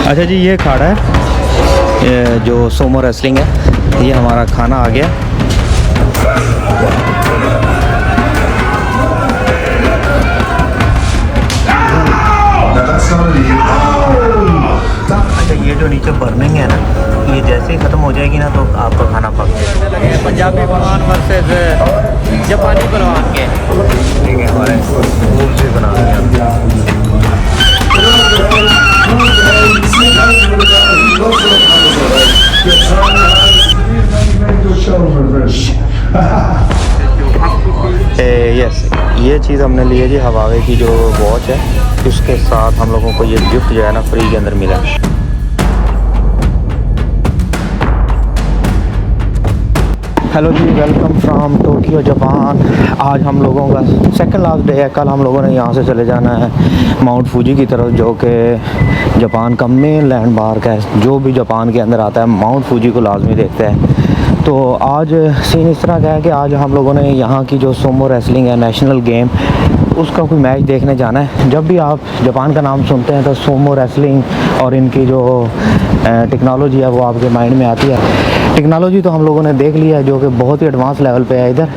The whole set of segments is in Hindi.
अच्छा जी, ये अखाड़ा है, ये जो सोमो रेसलिंग है, ये हमारा खाना आ गया। अच्छा, ये जो नीचे बर्निंग है ना, ये जैसे ही ख़त्म हो जाएगी ना तो आपका खाना पक जाएगा। पंजाबी पहलवान वर्सेस जापानी पहलवान के ठीक है, हमारे फूल से बना दिया। यस, ये चीज़ हमने ली है जी, हवावे की जो वॉच है, उसके साथ हम लोगों को ये गिफ्ट जो है ना फ्री के अंदर मिला। हेलो जी, वेलकम फ्रॉम टोक्यो जापान। आज हम लोगों का सेकंड लास्ट डे है। कल हम लोगों ने यहाँ से चले जाना है माउंट फूजी की तरफ, जो कि जापान का मेन लैंडमार्क है। जो भी जापान के अंदर आता है माउंट फूजी को लाजमी देखते हैं। तो आज सीन इस तरह का है कि आज हम लोगों ने यहाँ की जो सोमो रेसलिंग है, नेशनल गेम, उसका कोई मैच देखने जाना है। जब भी आप जापान का नाम सुनते हैं तो सोमो रेसलिंग और इनकी जो टेक्नोलॉजी है वो आपके माइंड में आती है। टेक्नोलॉजी तो हम लोगों ने देख लिया है, जो कि बहुत ही एडवांस लेवल पे है इधर,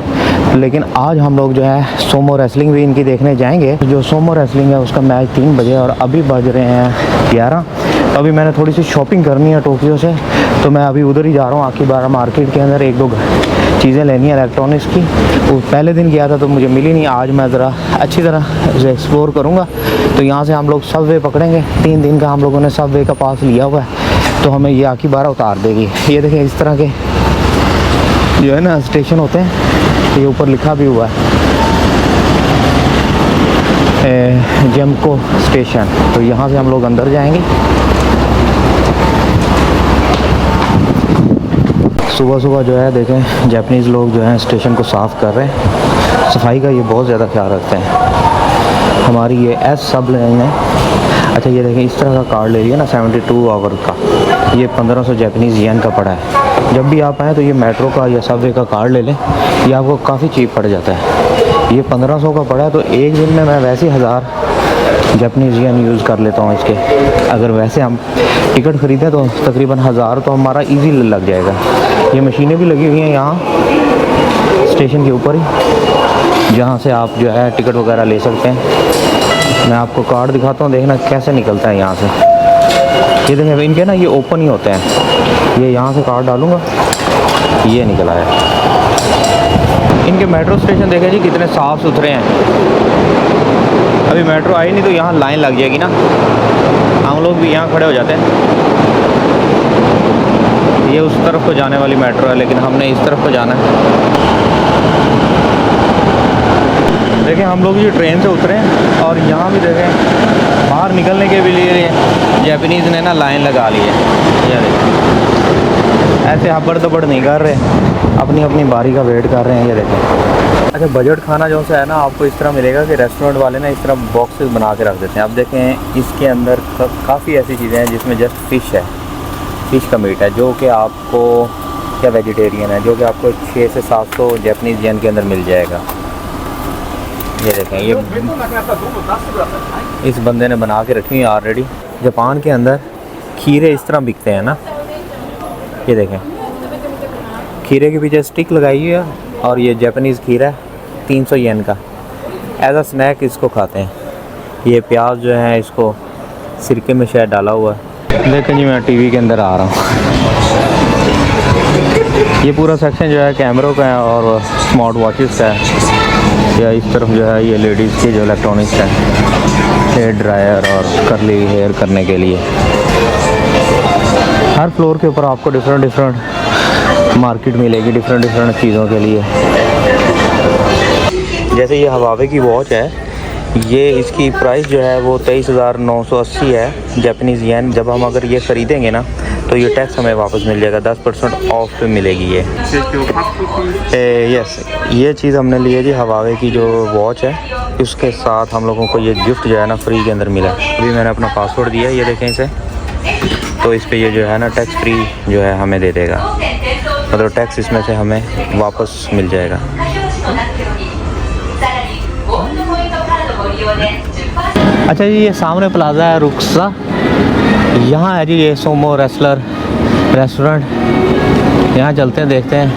लेकिन आज हम लोग जो है सोमो रेसलिंग भी इनकी देखने जाएंगे। जो सोमो रेसलिंग है उसका मैच 3 बजे और अभी बज रहे हैं 11। तो अभी मैंने थोड़ी सी शॉपिंग करनी है टोक्यो से, तो मैं अभी उधर ही जा रहा हूँ। आखिबारा मार्केट के अंदर 1-2 चीज़ें लेनी है इलेक्ट्रॉनिक्स की। वो पहले दिन गया था तो मुझे मिली नहीं। आज मैं ज़रा अच्छी तरह से एक्सप्लोर करूँगा। तो यहाँ से हम लोग सबवे पकड़ेंगे। 3 दिन का हम लोगों ने सबवे का पास लिया हुआ है, तो हमें ये आखिबारा उतार देगी। ये देखें, इस तरह के जो है ना स्टेशन होते हैं, ये ऊपर लिखा भी हुआ है जेमको स्टेशन। तो यहाँ से हम लोग अंदर जाएंगे। सुबह सुबह जो है देखें, जापानीज़ लोग जो हैं स्टेशन को साफ़ कर रहे हैं। सफाई का ये बहुत ज़्यादा ख्याल रखते हैं। हमारी ये एस सब लाइन है। अच्छा, ये देखें, इस तरह का कार्ड ले लिया ना 72 आवर का, ये 1500 जापानीज़ येन का पड़ा है। जब भी आप आएँ तो ये मेट्रो का या सबवे का कार्ड ले लें, ये आपको काफ़ी चीप पड़ जाता है। ये 1500 का पड़ा है, तो एक दिन में मैं वैसे 1000 जापानीज़ येन यूज़ कर लेता हूँ इसके। अगर वैसे हम टिकट ख़रीदें तो तकरीबन 1000 तो हमारा ईजी लग जाएगा। ये मशीनें भी लगी हुई हैं यहाँ स्टेशन के ऊपर ही, जहाँ से आप जो है टिकट वगैरह ले सकते हैं। मैं आपको कार्ड दिखाता हूँ, देखना कैसे निकलता है यहाँ से। ये देखें, इनके ना ये ओपन ही होते हैं। ये यहाँ से कार्ड डालूँगा, ये निकला है। इनके मेट्रो स्टेशन देखें जी कितने साफ़ सुथरे हैं। अभी मेट्रो आई नहीं तो यहाँ लाइन लग जाएगी ना, हम लोग भी यहाँ खड़े हो जाते हैं। ये उस तरफ को जाने वाली मेट्रो है, लेकिन हमने इस तरफ को जाना है। देखें, हम लोग ये ट्रेन से उतरे और यहाँ भी देखें बाहर निकलने के लिए जापानीज़ ने ना लाइन लगा ली है। ये देखें, ऐसे हबड़ दबड़ नहीं कर रहे, अपनी अपनी बारी का वेट कर रहे हैं। ये देखें। अच्छा, बजट खाना जो सा है ना आपको इस तरह मिलेगा कि रेस्टोरेंट वाले ना इस तरह बॉक्सेस बना के रख देते हैं। अब देखें, इसके अंदर काफ़ी ऐसी चीज़ें हैं जिसमें जस्ट फ़िश है, फ़िश का मीट है, जो कि आपको क्या वेजिटेरियन है, जो कि आपको 600 से 700 जापानीज़ येन के अंदर मिल जाएगा। ये देखें, ये इस बंदे ने बना के रखी हुई है ऑलरेडी। जापान के अंदर खीरे इस तरह बिकते हैं ना, ये देखें, खीरे के पीछे स्टिक लगाई हुई है और ये जापानीज़ खीरा है 300 येन का। एज अ स्नैक इसको खाते हैं। ये प्याज जो है इसको सिरके में शायद डाला हुआ है। देखें जी, मैं टीवी के अंदर आ रहा हूँ। ये पूरा सेक्शन जो है कैमरों का है और स्मार्ट वॉचेस का है। या इस तरफ जो है ये लेडीज़ के जो इलेक्ट्रॉनिक्स है, हेयर ड्रायर और कर्ली हेयर करने के लिए। हर फ्लोर के ऊपर आपको डिफरेंट मार्केट मिलेगी, डिफरेंट चीज़ों के लिए। जैसे ये हवावे की वॉच है, ये इसकी प्राइस जो है वो 23,980 है जापानीज़ येन। जब हम अगर ये ख़रीदेंगे ना तो ये टैक्स हमें वापस मिल जाएगा, 10% ऑफ पे मिलेगी ये। यस, ये चीज़ हमने ली है जी, हवावे की जो वॉच है, उसके साथ हम लोगों को ये गिफ्ट जो है ना फ्री के अंदर मिला। अभी मैंने अपना पासवर्ड दिया है, ये देखें इसे, तो इस पर ये जो है ना टैक्स फ्री जो है हमें दे देगा, मतलब टैक्स इसमें से हमें वापस मिल जाएगा। अच्छा जी, ये सामने प्लाजा है रुक्सा, यहाँ है जी ये सोमो रेसलर रेस्टोरेंट, यहाँ चलते हैं देखते हैं।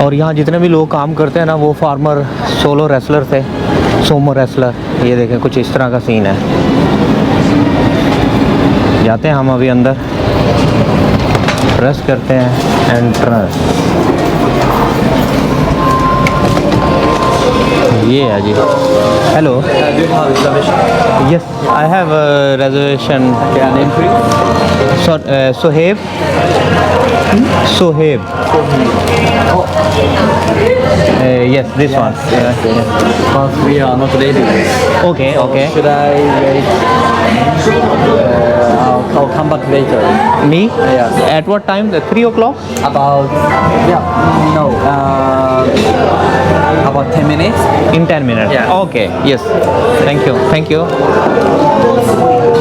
और यहाँ जितने भी लोग काम करते हैं ना वो फार्मर सोलो रेसलर थे, सोमो रेसलर। ये देखें कुछ इस तरह का सीन है। जाते हैं हम अभी अंदर, प्रेस करते हैं एंट्रेंस। ये है जी। Hello, yes I have reservation. Soheb, Soheb, yes, this one. But we are not ready. Okay, okay. Should I wait? I'll come back later. Me? Yes. At what time? 3 o'clock? About, about 10 minutes. In 10 minutes? Yeah. Okay, yes. Thank you, thank you.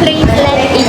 Please let it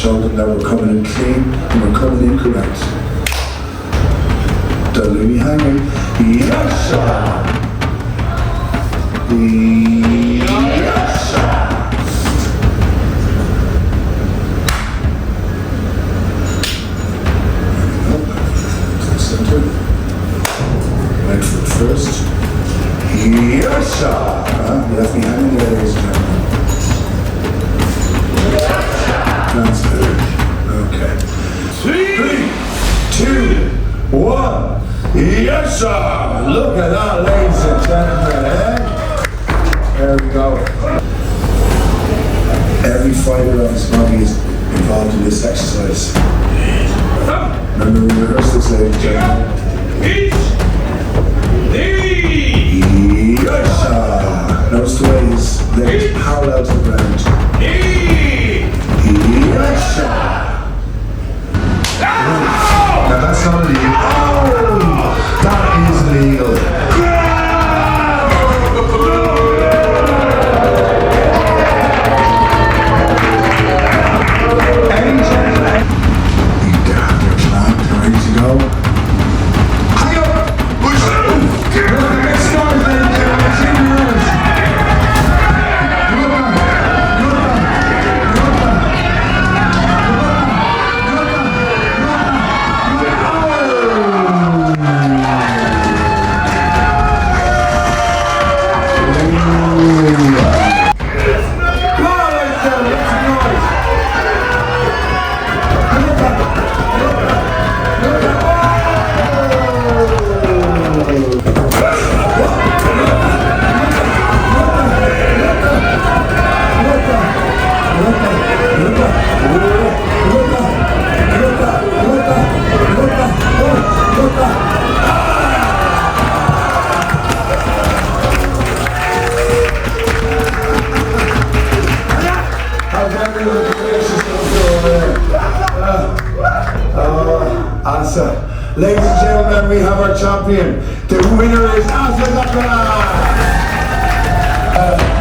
Showed them that we're coming in clean and we're coming in correct. Don't leave me hanging. Yes, sir. Yes, first. Yes, sir. Left me hanging there, ladies and gentlemen. That's better. Okay. 3, 2, 1. Yes, sir. Look at that, ladies and gentlemen. Eh? There we go. Every fighter on this body is involved in this exercise. Remember, we rehearsed this, ladies and gentlemen. Yes, sir. Notice the way his legs parallel to the ground. Yes, sir. Now that's not illegal. Oh, that is legal. You damn, you're clamped, ready to go. Hang up! Push it! Get the big stars, ladies and gentlemen. See the runners. Good man. Good man. Good man. Asa. Ladies and gentlemen, we have our champion. The winner is Asa Zakara.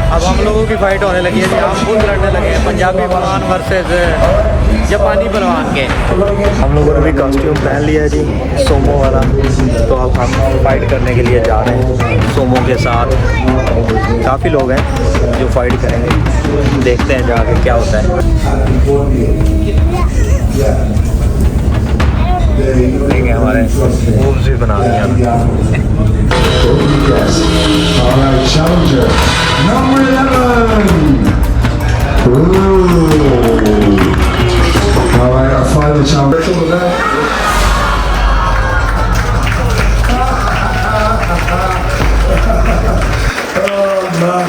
अब हम लोगों की फाइट होने लगी है जी। हम खुद लड़ने लगे हैं पंजाबी पहलवान वर्सेस जापानी पहलवान के। हम लोगों ने भी कॉस्ट्यूम पहन लिया है जी सोमो वाला। तो अब हम फाइट करने के लिए जा रहे हैं सोमो के साथ। काफ़ी लोग हैं जो फाइट करेंगे। देखते हैं जाके क्या होता है। देखें हमारे मूव्स भी बना दिया। All right, challenger number 11. Ooh. All right, our final challenger. Oh man.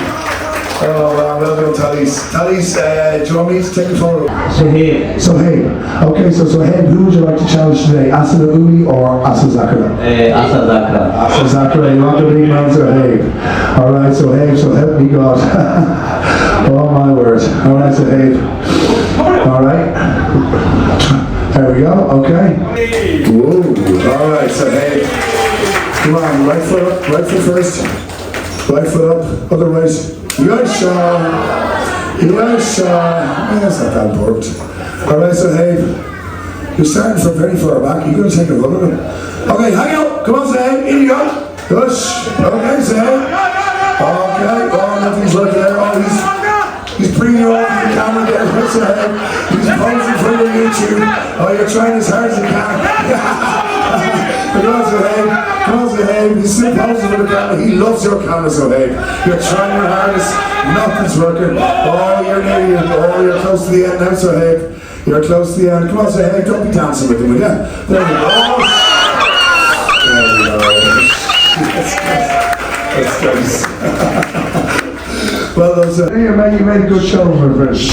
Oh man, well done, Talise. Talise, do you want me to take a photo? Sohaib. Okay, so Sohaib, who would you like to challenge today? Asana Umi or Asa Zakara? Asa Zakra. Asa Zakara, you want to be man Sohaib? All right, Sohaib, so help me God. Oh my word. All right, Sohaib. All right. There we go, okay. Whoa. All right, Sohaib. Come on, right foot up, right foot first. Right foot up, other right. Yes, yes, that's not that important. All right, so hey, you're starting from very far back. You're going to take a run at it. Okay, hang out. Come on, say in you go. Push. Okay, say okay. Oh, nothing's right there. Oh, he's bringing you over to the camera there. What's ahead? He's posing for your YouTube. Oh, you're trying as hard as you can. Come on, Sohaib. Come on, Sohaib. He's still posing for the camera. He loves your camera, Sohaib. You're trying your hardest. Nothing's working. Oh, you're nearly. Oh, you're close to the end now, Sohaib. You're close to the end. Come on, Sohaib. Don't be dancing with him, will you? There we go. There we go. That's nice. Well done, sir. You made a good show for a first.